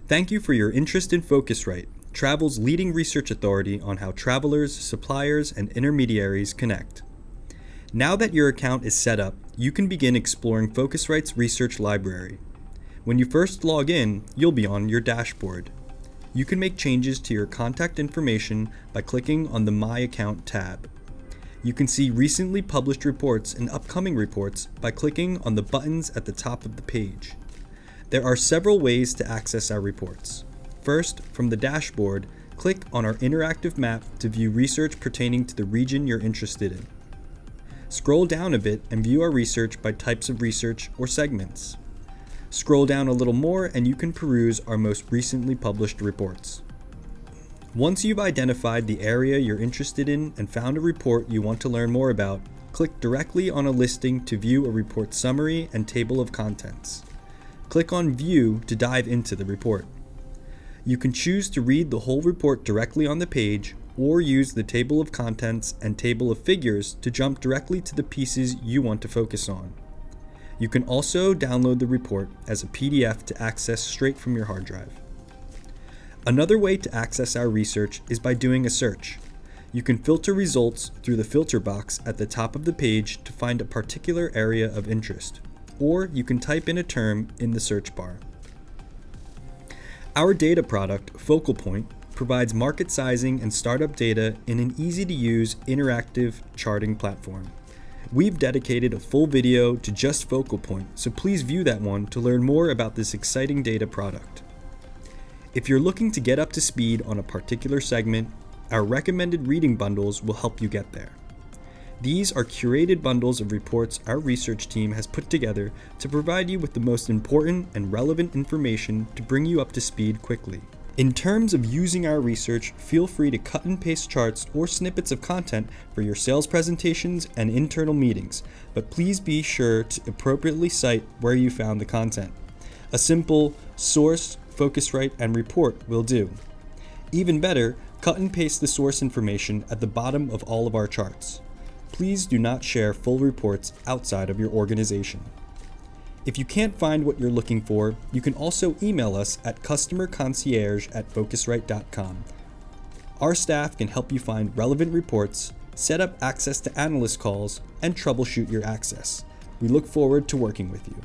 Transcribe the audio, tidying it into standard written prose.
Thank you for your interest in Phocuswright, travel's leading research authority on how travelers, suppliers, and intermediaries connect. Now that your account is set up, you can begin exploring Phocuswright's research library. When you first log in, you'll be on your dashboard. You can make changes to your contact information by clicking on the My Account tab. You can see recently published reports and upcoming reports by clicking on the buttons at the top of the page. There are several ways to access our reports. First, from the dashboard, click on our interactive map to view research pertaining to the region you're interested in. Scroll down a bit and view our research by types of research or segments. Scroll down a little more and you can peruse our most recently published reports. Once you've identified the area you're interested in and found a report you want to learn more about, click directly on a listing to view a report summary and table of contents. Click on View to dive into the report. You can choose to read the whole report directly on the page or use the table of contents and table of figures to jump directly to the pieces you want to focus on. You can also download the report as a PDF to access straight from your hard drive. Another way to access our research is by doing a search. You can filter results through the filter box at the top of the page to find a particular area of interest, or you can type in a term in the search bar. Our data product, Focal Point, provides market sizing and startup data in an easy-to-use interactive charting platform. We've dedicated a full video to just Focal Point, so please view that one to learn more about this exciting data product. If you're looking to get up to speed on a particular segment, our recommended reading bundles will help you get there. These are curated bundles of reports our research team has put together to provide you with the most important and relevant information to bring you up to speed quickly. In terms of using our research, feel free to cut and paste charts or snippets of content for your sales presentations and internal meetings, but please be sure to appropriately cite where you found the content. A simple source, Phocuswright, and report will do. Even better, cut and paste the source information at the bottom of all of our charts. Please do not share full reports outside of your organization. If you can't find what you're looking for, you can also email us at customerconcierge@phocuswright.com. Our staff can help you find relevant reports, set up access to analyst calls, and troubleshoot your access. We look forward to working with you.